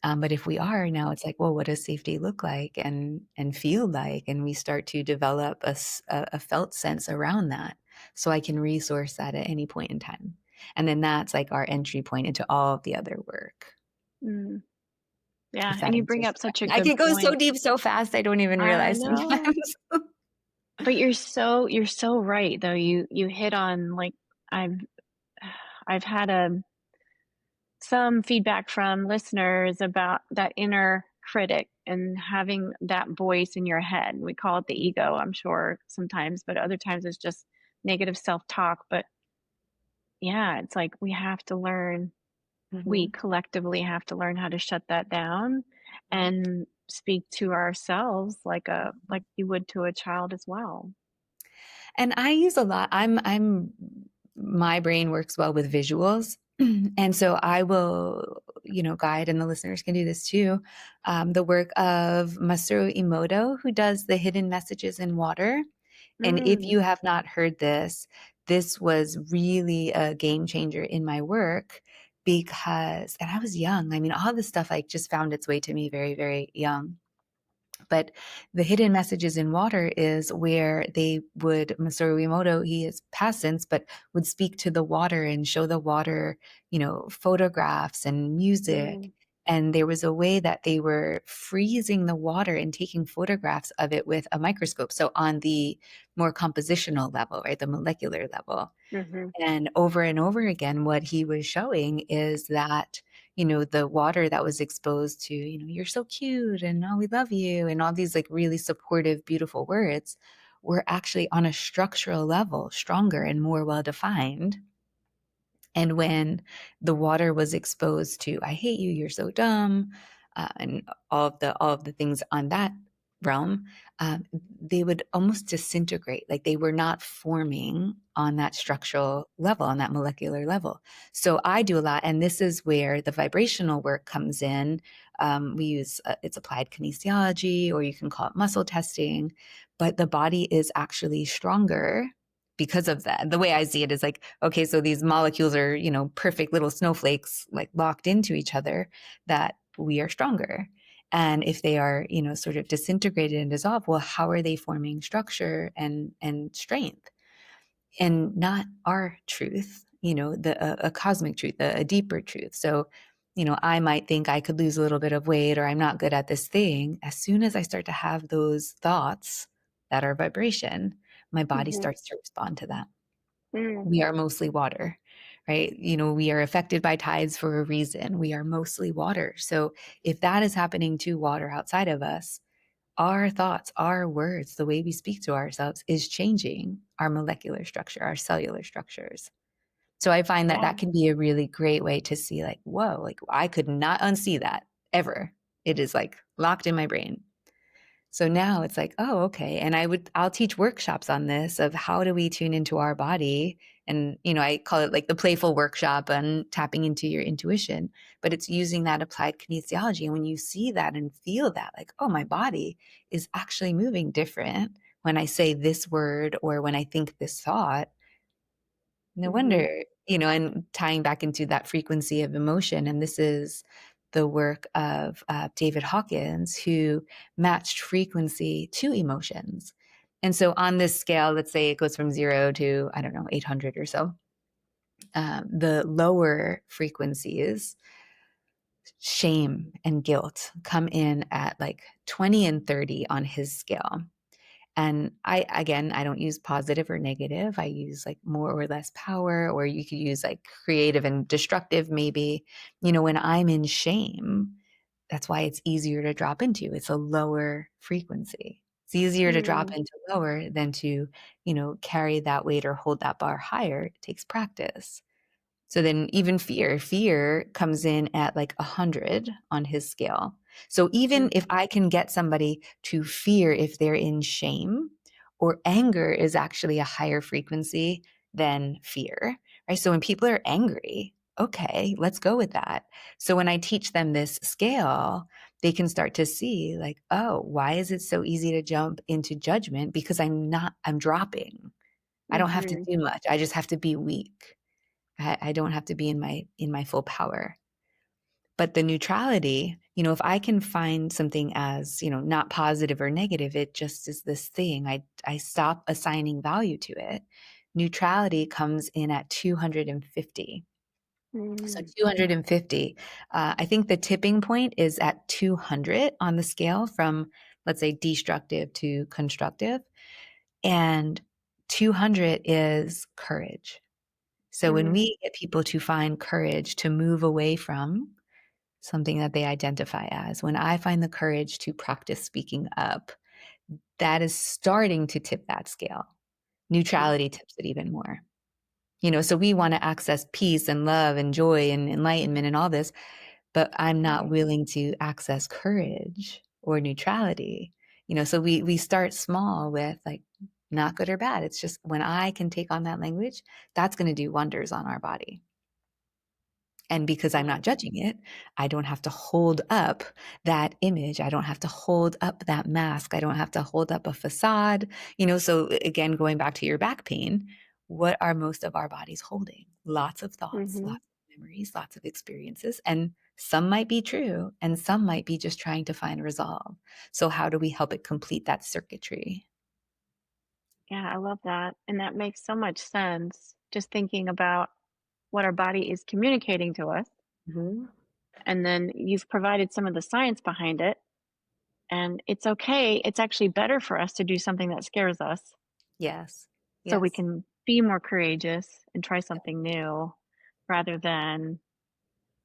But if we are now, it's like, well, what does safety look like and feel like? And we start to develop a felt sense around that, so I can resource that at any point in time. And then that's like our entry point into all of the other work. Mm. Yeah. If And that you bring answers up the such a question, I good can go so point. deep so fast, I don't even I realize know. sometimes. But you're so right though. You hit on like I've I've had some feedback from listeners about that inner critic and having that voice in your head. We call it the ego, I'm sure sometimes, but other times it's just negative self-talk. But yeah, it's like we Mhm. collectively have to learn how to shut that down and speak to ourselves like you would to a child as well. And I use a lot. My brain works well with visuals. And so I will, guide, and the listeners can do this too. The work of Masaru Emoto, who does the hidden messages in water. And if Mm, you have not heard this was really a game changer in my work because, and I was young. I mean, all this stuff like just found its way to me very, very young. But the hidden messages in water is where they would, Masaru Emoto, he is past tense, but would speak to the water and show the water, photographs and music. mm, And there was a way that they were freezing the water and taking photographs of it with a microscope. So on the more compositional level, right, the molecular level. mhm, And over again, what he was showing is that, the water that was exposed to, you're so cute and oh, we love you and all these like really supportive, beautiful words were actually on a structural level stronger and more well defined. And when the water was exposed to "I hate you, you're so dumb," and all of the things on that realm, they would almost disintegrate. Like they were not forming on that structural level, on that molecular level. So I do a lot, and this is where the vibrational work comes in. We use it's applied kinesiology, or you can call it muscle testing, but the body is actually stronger because of that. The way I see it is like, okay, so these molecules are, perfect little snowflakes like locked into each other, that we are stronger. And if they are, sort of disintegrated and dissolved, well, how are they forming structure and strength? And not our truth, a cosmic truth, a deeper truth. So, I might think I could lose a little bit of weight or I'm not good at this thing. As soon as I start to have those thoughts that are vibration, my body mhm, starts to respond to that. mm, We are mostly water, right? We are affected by tides for a reason. We are mostly water. So if that is happening to water outside of us, our thoughts, our words, the way we speak to ourselves is changing our molecular structure, our cellular structures. So I find that yeah. that can be a really great way to see like, whoa, like I could not unsee that ever. It is like locked in my brain. So now it's like, oh, okay. And I'll teach workshops on this of how do we tune into our body. And, I call it like the playful workshop on tapping into your intuition, but it's using that applied kinesiology. And when you see that and feel that, like, oh, my body is actually moving different when I say this word or when I think this thought, no Mm-hmm. wonder, and tying back into that frequency of emotion. And this is the work of David Hawkins, who matched frequency to emotions. And so on this scale, let's say it goes from 0 to, I don't know, 800 or so. The lower frequencies, shame and guilt, come in at like 20 and 30 on his scale. And I don't use positive or negative. I use like more or less power, or you could use like creative and destructive, maybe. When I'm in shame, that's why it's easier to drop into. It's a lower frequency. It's easier to drop Mm-hmm. into lower than to, carry that weight or hold that bar higher. It takes practice. So then even fear comes in at like 100 on his scale. So even if I can get somebody to fear if they're in shame, or anger is actually a higher frequency than fear, right? So when people are angry, okay, let's go with that. So when I teach them this scale, they can start to see like, oh, why is it so easy to jump into judgment? Because I'm dropping. I don't have to Mm-hmm. do much. I just have to be weak. I don't have to be in my full power. But the neutrality, if I can find something as, not positive or negative, it just is this thing. I stop assigning value to it. Neutrality comes in at 250. So Mm-hmm. 250, I think the tipping point is at 200 on the scale from, let's say, destructive to constructive. And 200 is courage. So when Mm-hmm. we get people to find courage to move away from something that they identify as, when I find the courage to practice speaking up, that is starting to tip that scale. Neutrality tips it even more. So we want to access peace and love and joy and enlightenment and all this, but I'm not Right. willing to access courage or neutrality. So we start small with like not good or bad. It's just when I can take on that language, that's going to do wonders on our body. And because I'm not Right. judging it, I don't have to hold up that image. I don't have to hold up that mask. I don't have to hold up a facade. So again, going back to your back pain, what are most of our bodies holding? Lots of thoughts, Mm-hmm. lots of memories, lots of experiences. And some might be true, and some might be just trying to find resolve. So, how do we help it complete that circuitry? Yeah, I love that. And that makes so much sense. Just thinking about what our body is communicating to us. Mm-hmm. And then you've provided some of the science behind it. And it's okay. It's actually better for us to do something that scares us Yes. so we Yes. can be more courageous and try something new rather than,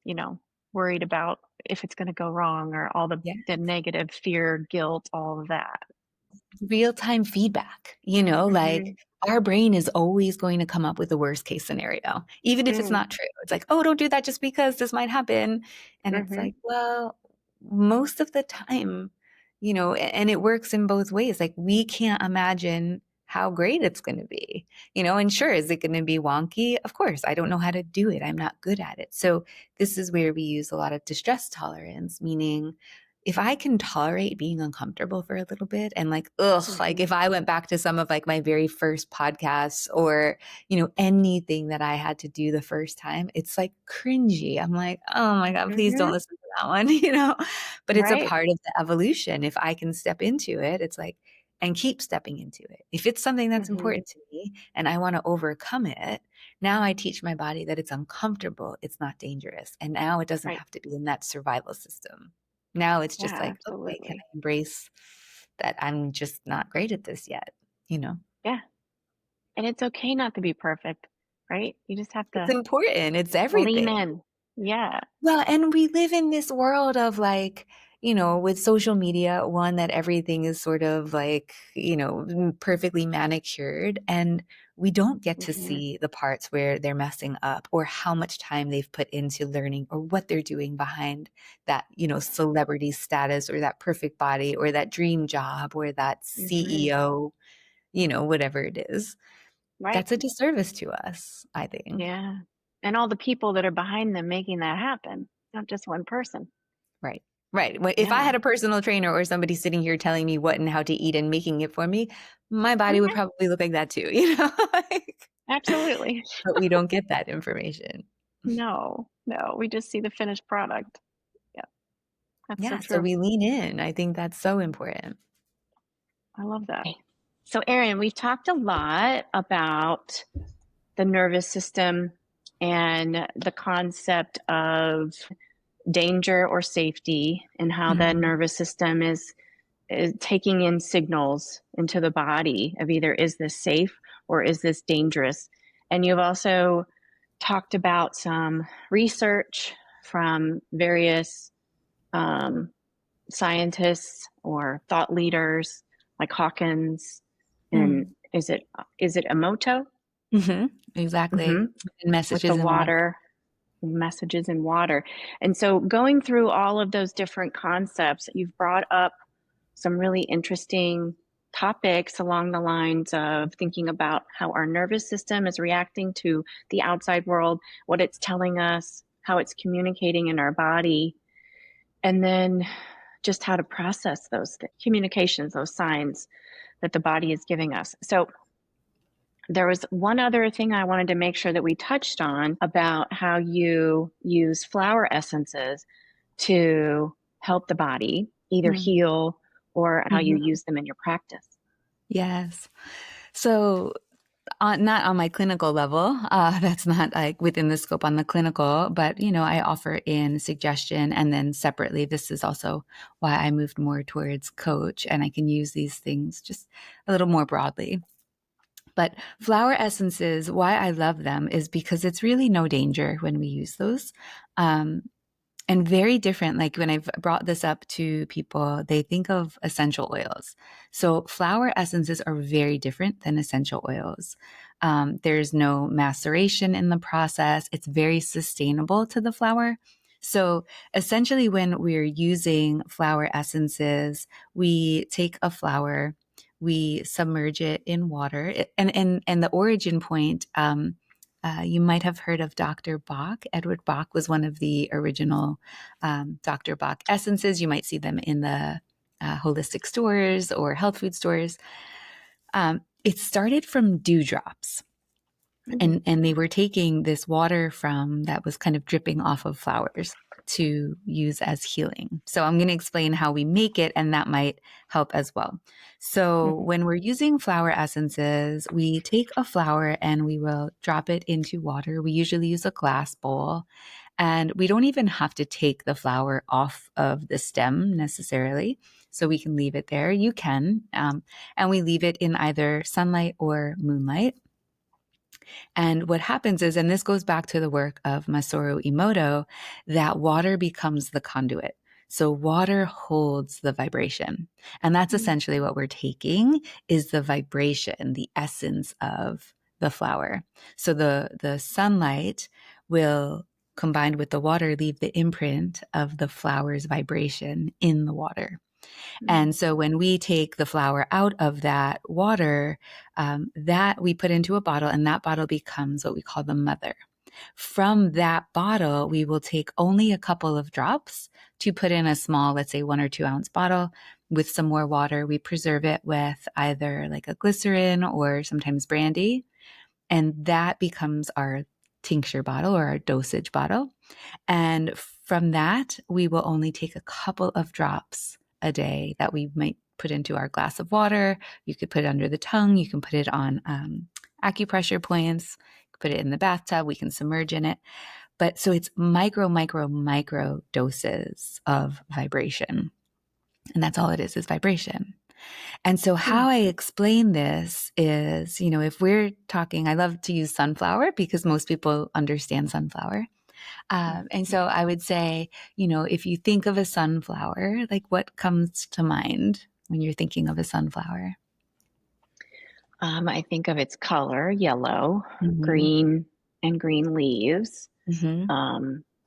you know, worried about if it's going to go wrong or all Yeah. the negative fear, guilt, all of that. Real-time feedback, like Mhm. our brain is always going to come up with the worst case scenario, even if it's Mm. not true. It's like, oh, don't do that just because this might happen. And it's Mhm. like, well, most of the time, and it works in both ways. Like we can't imagine how great it's going to be, and sure, is it going to be wonky? Of course, I don't know how to do it. I'm not good at it. So this is where we use a lot of distress tolerance, meaning if I can tolerate being uncomfortable for a little bit and like, ugh, like Mhm. if I went back to some of like my very first podcasts or, anything that I had to do the first time, it's like cringy. I'm like, oh my God, please don't Mhm. listen to that one, but it's a Right. part of the evolution. If I can step into it, it's like, and keep stepping into it. If it's something that's Mhm. important to me and I want to overcome it, now I teach my body that it's uncomfortable, it's not dangerous. And now it doesn't Right. have to be in that survival system. Now it's Yeah, just like, okay, can absolutely. I embrace that I'm just not great at this yet? You know, Yeah. And it's okay not to be perfect, right? You just have it's to important. It's lean everything. in. Yeah. Well, and we live in this world of like, with social media, one, that everything is sort of like, perfectly manicured, and we don't get to see the parts where they're messing up or how much time they've put into learning or what they're doing behind that, celebrity status or that perfect body or that dream job or that CEO, whatever it is. Right. That's a disservice to us, I think. Yeah. And all the people that are behind them making that happen, not just one person. Right. Right. If I had a personal trainer or somebody sitting here telling me what and how to eat and making it for me, my body would probably look like that too, Absolutely. But we don't get that information. No, we just see the finished product. Yeah. That's so true. So we lean in. I think that's so important. I love that. So Erin, we've talked a lot about the nervous system and the concept of danger or safety and how the nervous system is taking in signals into the body of either is this safe or is this dangerous. And you've also talked about some research from various scientists or thought leaders like Hawkins and is it Emoto? Exactly. And messages with the in water. Messages in water. And so going through all of those different concepts, you've brought up some really interesting topics along the lines of thinking about how our nervous system is reacting to the outside world, what it's telling us, how it's communicating in our body, and then just how to process those communications, those signs that the body is giving us. So there was one other thing I wanted to make sure that we touched on about how you use flower essences to help the body either heal or how you use them in your practice. Yes. So not on my clinical level. That's not like within the scope on the clinical, but I offer in suggestion, and then separately, this is also why I moved more towards coach, and I can use these things just a little more broadly. But flower essences, why I love them is because it's really no danger when we use those. And very different. Like when I've brought this up to people, they think of essential oils. So flower essences are very different than essential oils. There's no maceration in the process. It's very sustainable to the flower. So essentially, when we're using flower essences, we take a flower, we submerge it in water, and the origin point. You might have heard of Dr. Bach. Edward Bach was one of the original Dr. Bach essences. You might see them in the holistic stores or health food stores. It started from dewdrops. And they were taking this water from that was kind of dripping off of flowers to use as healing. So I'm going to explain how we make it, and that might help as well. So when we're using flower essences, we take a flower and we will drop it into water. We usually use a glass bowl, and we don't even have to take the flower off of the stem necessarily. So we can leave it there. You can. And we leave it in either sunlight or moonlight. And what happens is, and this goes back to the work of Masaru Emoto, that water becomes the conduit. So water holds the vibration. And that's essentially what we're taking is the vibration, the essence of the flower. So the sunlight will, combined with the water, leave the imprint of the flower's vibration in the water. And so when we take the flower out of that water, that we put into a bottle, and that bottle becomes what we call the mother. From that bottle, we will take only a couple of drops to put in a small, let's say 1 or 2 ounce bottle with some more water. We preserve it with either like a glycerin or sometimes brandy. And that becomes our tincture bottle or our dosage bottle. And from that, we will only take a couple of drops a day that we might put into our glass of water. You could put it under the tongue. You can put it on acupressure points. You can put it in the bathtub. We can submerge in it. But so it's micro doses of vibration. And that's all it is vibration. And so how I explain this is, if we're talking, I love to use sunflower because most people understand sunflower. And so I would say, if you think of a sunflower, like what comes to mind when you're thinking of a sunflower? I think of its color, yellow, Mm-hmm. green, and green leaves. Mm-hmm.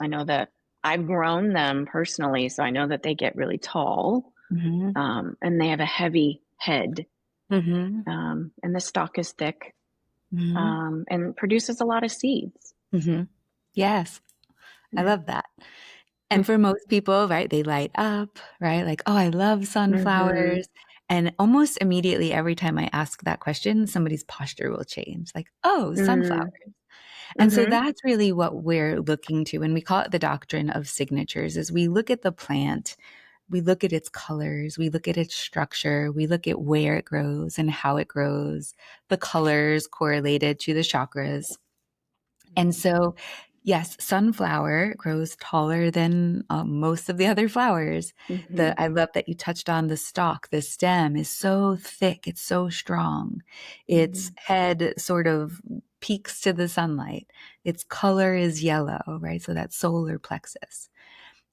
I know that I've grown them personally, so I know that they get really tall, Mm-hmm. and they have a heavy head, Mm-hmm. and the stalk is thick, Mm-hmm. and produces a lot of seeds. Mm-hmm. Yes, I Yeah. love that. And for most people, right, they light up, right? Like, oh, I love Mm-hmm. sunflowers. And almost immediately, every time I ask that question, somebody's posture will change. Like, oh, sunflower. And so Mm-hmm. that's really what we're looking to. And we call it the doctrine of signatures is we look at the plant, we look at its colors, we look at its structure, we look at where it grows and how it grows, the colors correlated to the chakras. And so, yes, sunflower grows taller than most of the other flowers. Mm-hmm. I love that you touched on the stalk. The stem is so thick, it's so strong. Its Mm-hmm. head sort of peaks to the sunlight. Its color is yellow, right? So that's solar plexus.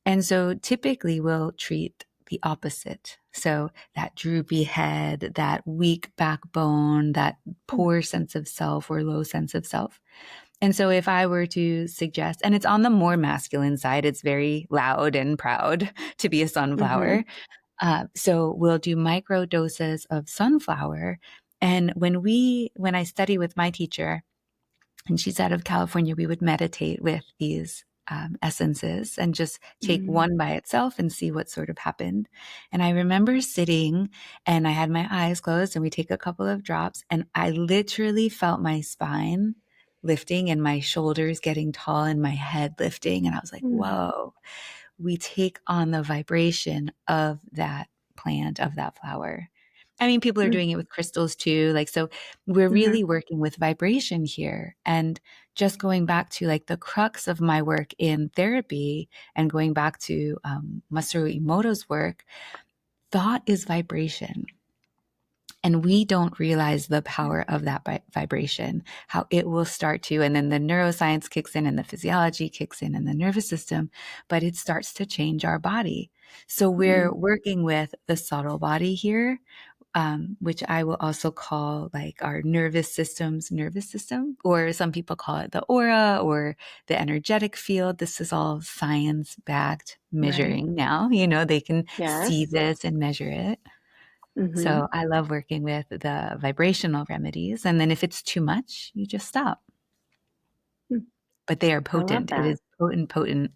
And so typically we'll treat the opposite. So that droopy head, that weak backbone, that poor sense of self or low sense of self. And so if I were to suggest, and it's on the more masculine side, it's very loud and proud to be a Mm-hmm. sunflower. So we'll do micro doses of sunflower. And when I study with my teacher, and she's out of California, we would meditate with these essences and just take Mm-hmm. one by itself and see what sort of happened. And I remember sitting and I had my eyes closed and we take a couple of drops and I literally felt my spine lifting and my shoulders getting tall and my head lifting. And I was like, whoa, we take on the vibration of that plant, of that flower. I mean, people are doing it with crystals too. Like, so we're Mm-hmm. really working with vibration here. And just going back to like the crux of my work in therapy and going back to Masaru Emoto's work, thought is vibration. And we don't realize the power of that vibration, how it will start to, and then the neuroscience kicks in and the physiology kicks in and the nervous system, but it starts to change our body. So we're working with the subtle body here, which I will also call like our nervous system, or some people call it the aura or the energetic field. This is all science backed Right. measuring now. They can see Yes. this and measure it. Mm-hmm. So I love working with the vibrational remedies. And then if it's too much, you just stop. But they are I love potent. It that. is potent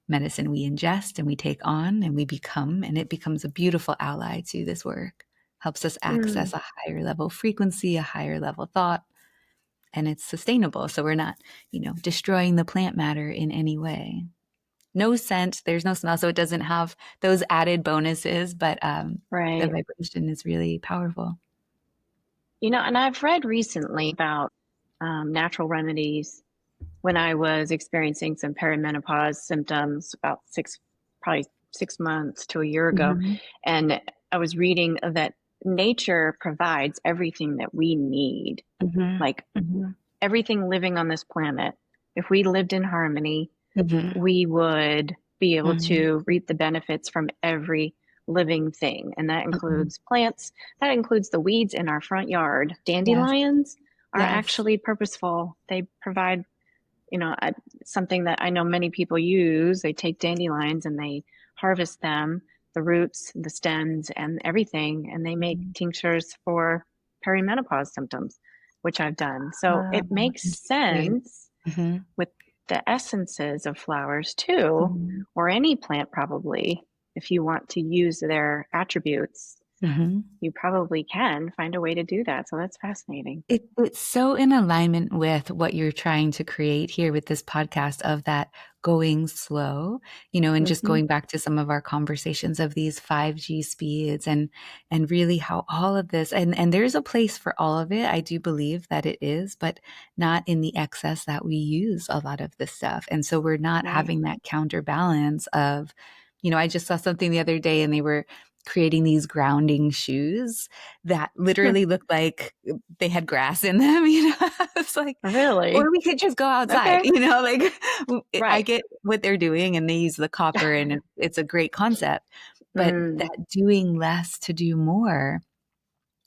medicine we ingest and we take on and we become, and it becomes a beautiful ally to this work. Helps us Mm. access a higher level frequency, a higher level thought, and it's sustainable. So we're not, destroying the plant matter in any way. No scent, there's no smell, so it doesn't have those added bonuses, but the Right. vibration is really powerful. And I've read recently about natural remedies when I was experiencing some perimenopause symptoms about probably 6 months to a year ago. Mhm. And I was reading that nature provides everything that we need, Mhm. like Mhm. everything living on this planet. If we lived in harmony, Mhm. we would be able Mhm. to reap the benefits from every living thing. And that Mhm. includes plants, that includes the weeds in our front yard. Yes. Dandelions are Yes. actually purposeful. They provide, something that I know many people use. They take dandelions and they harvest them, the roots, the stems, and everything, and they make Mhm. tinctures for perimenopause symptoms, which I've done. So Ah, it makes interesting. sense Mhm. with the essences of flowers too, Mhm. or any plant probably. If you want to use their attributes, Mhm. you probably can find a way to do that. So that's fascinating. It's so in alignment with what you're trying to create here with this podcast of that going slow, and just Mm-hmm. going back to some of our conversations of these 5G speeds and really how all of this and there's a place for all of it. I do believe that it is, but not in the excess that we use a lot of this stuff. And so we're not Right. having that counterbalance of, I just saw something the other day and they were creating these grounding shoes that literally looked like they had grass in them, It's like, Really? or we could just go outside, Okay. like I Right. get what they're doing and they use the copper and it's a great concept, but Mm. that doing less to do more,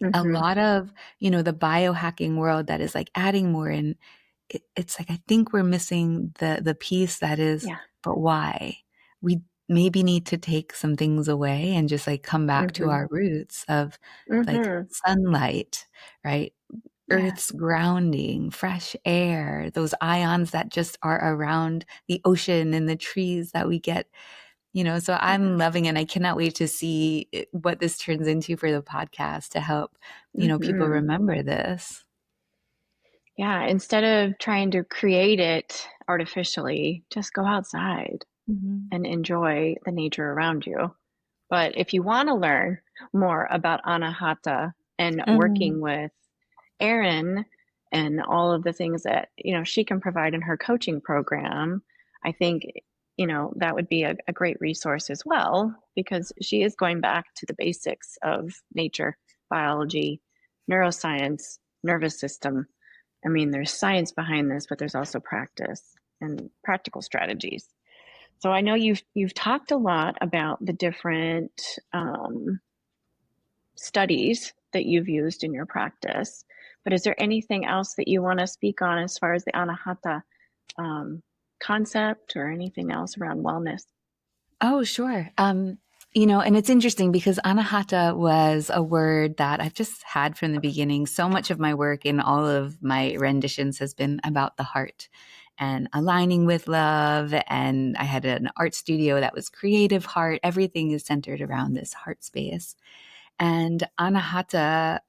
a Mm-hmm. lot of, the biohacking world that is like adding more in, it's like, I think we're missing the piece that is, Yeah. but why? We maybe need to take some things away and just like come back to Mm-hmm. our roots of like Mm-hmm. sunlight, right? Yeah. Earth's grounding, fresh air, those ions that just are around the ocean and the trees that we get, so I'm loving it. And I cannot wait to see what this turns into for the podcast to help, people Mm-hmm. remember this. Yeah. Instead of trying to create it artificially, just go outside Mhm. and enjoy the nature around you. But if you want to learn more about Anahata and Mhm. working with Erin and all of the things that, she can provide in her coaching program, I think, that would be a great resource as well, because she is going back to the basics of nature, biology, neuroscience, nervous system. I mean, there's science behind this, but there's also practice and practical strategies. So I know you've talked a lot about the different studies that you've used in your practice, but is there anything else that you want to speak on as far as the Anahata um, concept or anything else around wellness? Oh, sure. And it's interesting because anahata was a word that I've just had from the beginning. So much of my work in all of my renditions has been about the heart and aligning with love. And I had an art studio that was creative heart. Everything is centered around this heart space. And anahata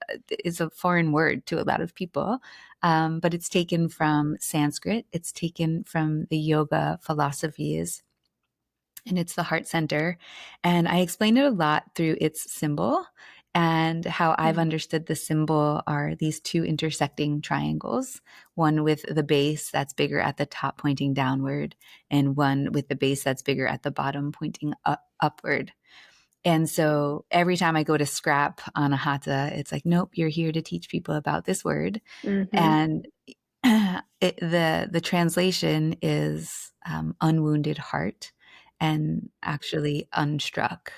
is a foreign word to a lot of people, but it's taken from Sanskrit. It's taken from the yoga philosophies, and it's the heart center. And I explain it a lot through its symbol. And how I've Mm, understood the symbol are these two intersecting triangles, one with the base that's bigger at the top pointing downward, and one with the base that's bigger at the bottom pointing upward. And so every time I go to scrap anahata, it's like, nope, you're here to teach people about this word. mm-hmm. And the translation is unwounded heart, and actually unstruck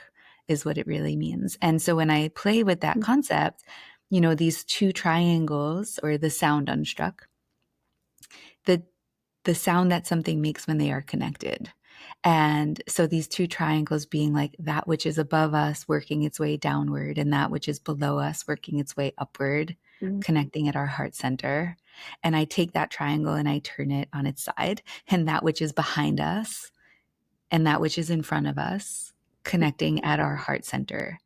is what it really means. And so when I play with that concept, these two triangles, or the sound unstruck, the the sound that something makes when they are connected. And so these two triangles being like that which is above us working its way downward, and that which is below us working its way upward, Mm-hmm. connecting at our heart center. And I take that triangle and I turn it on its side, and that which is behind us and that which is in front of us, connecting at our heart center.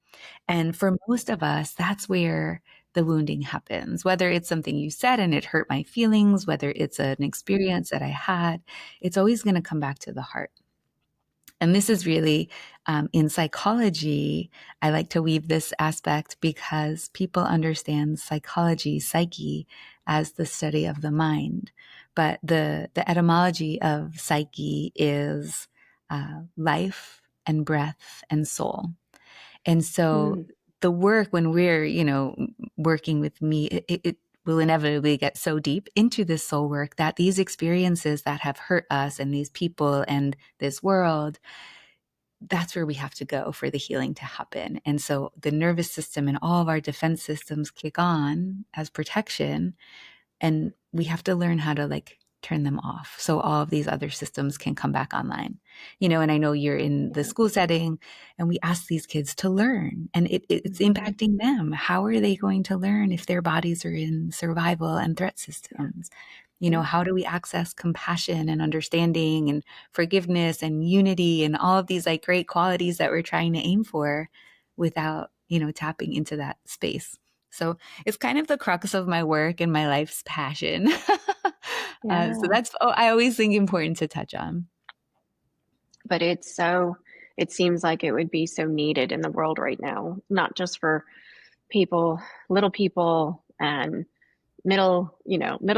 And for most of us, that's where the wounding happens. Whether it's something you said and it hurt my feelings, whether it's an experience that I had, it's always going to come back to the heart. And this is really, in psychology, I like to weave this aspect because people understand psychology, psyche, as the study of the mind. But the etymology of psyche is life and breath and soul. And so Mm-hmm. the work, when we're, working with me, it will inevitably get so deep into this soul work that these experiences that have hurt us and these people and this world, that's where we have to go for the healing to happen. And so the nervous system and all of our defense systems kick on as protection, and we have to learn how to like turn them off so all of these other systems can come back online. And I know you're in the Yeah. school setting, and we ask these kids to learn, and it's Mm-hmm. impacting them. How are they going to learn if their bodies are in survival and threat Yeah. systems? Yeah. How do we access compassion and understanding and forgiveness and unity and all of these like great qualities that we're trying to aim for without, tapping into that space? So it's kind of the crux of my work and my life's passion. So Yeah. that's, I always think, important to touch on. But it seems like it would be so needed in the world right now, not just for people, little people and middle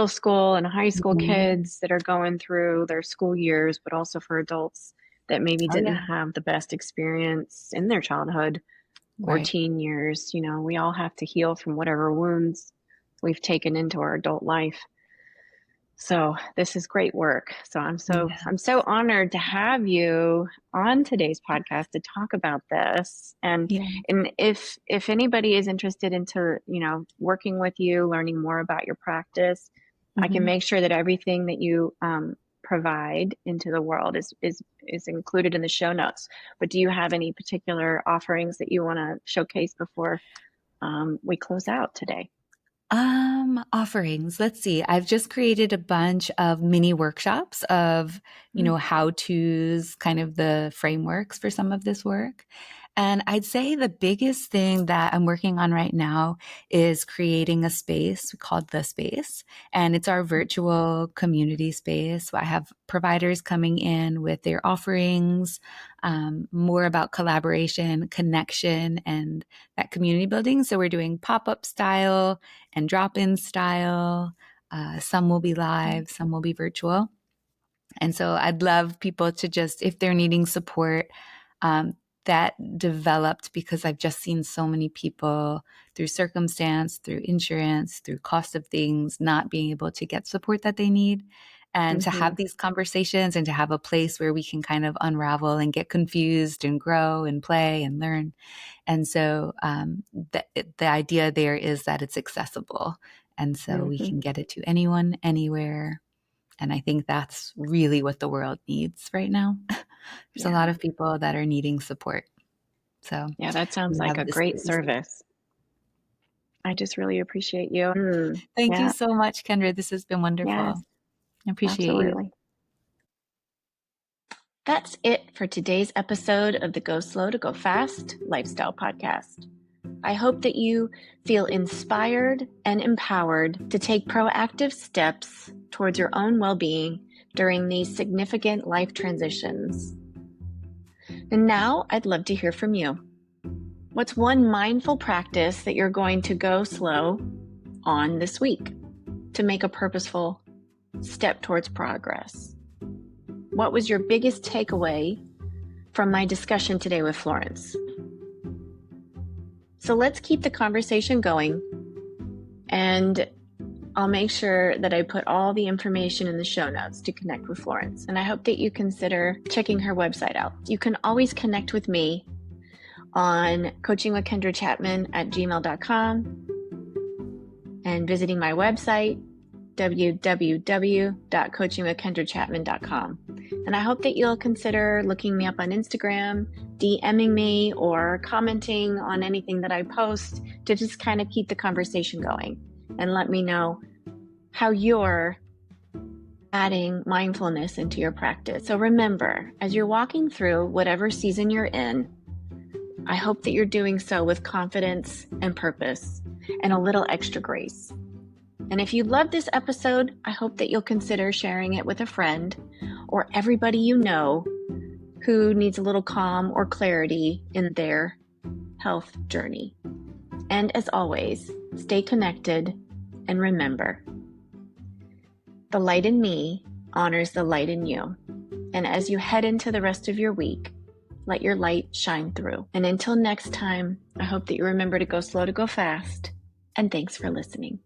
school and high school Mhm. kids that are going through their school years, but also for adults that maybe Oh, didn't yeah. have the best experience in their childhood Right. 14 years. We all have to heal from whatever wounds we've taken into our adult life. So this is great work. So I'm so honored to have you on today's podcast to talk about this. And if anybody is interested into, working with you, learning more about your practice, I can make sure that everything that you provide into the world is included in the show notes. But do you have any particular offerings that you want to showcase before we close out today? Offerings. Let's see. I've just created a bunch of mini workshops of, how-tos, kind of the frameworks for some of this work. And I'd say the biggest thing that I'm working on right now is creating a space called The Space. And it's our virtual community space. So I have providers coming in with their offerings, more about collaboration, connection, and that community building. So we're doing pop-up style and drop-in style. Some will be live, some will be virtual. And so I'd love people to just, if they're needing support, that developed because I've just seen so many people through circumstance, through insurance, through cost of things, not being able to get support that they need. And to have these conversations and to have a place where we can kind of unravel and get confused and grow and play and learn. And so the idea there is that it's accessible. And so we can get it to anyone, anywhere. And I think that's really what the world needs right now. There's a lot of people that are needing support. So yeah, that sounds like a great service. I just really appreciate you. Thank you so much, Kendra. This has been wonderful. Yes, I appreciate you. That's it for today's episode of the Go Slow to Go Fast Lifestyle Podcast. I hope that you feel inspired and empowered to take proactive steps towards your own well-being during these significant life transitions. And now I'd love to hear from you. What's one mindful practice that you're going to go slow on this week to make a purposeful step towards progress? What was your biggest takeaway from my discussion today with Florence? So let's keep the conversation going, and I'll make sure that I put all the information in the show notes to connect with Florence. And I hope that you consider checking her website out. You can always connect with me on coachingwithkendrachapman@gmail.com and visiting my website, www.coachingwithkendrachapman.com. And I hope that you'll consider looking me up on Instagram, DMing me, or commenting on anything that I post to just kind of keep the conversation going and let me know how you're adding mindfulness into your practice. So remember, as you're walking through whatever season you're in, I hope that you're doing so with confidence and purpose and a little extra grace. And if you love this episode, I hope that you'll consider sharing it with a friend or everybody you know who needs a little calm or clarity in their health journey. And as always, stay connected and remember, the light in me honors the light in you. And as you head into the rest of your week, let your light shine through. And until next time, I hope that you remember to go slow to go fast. And thanks for listening.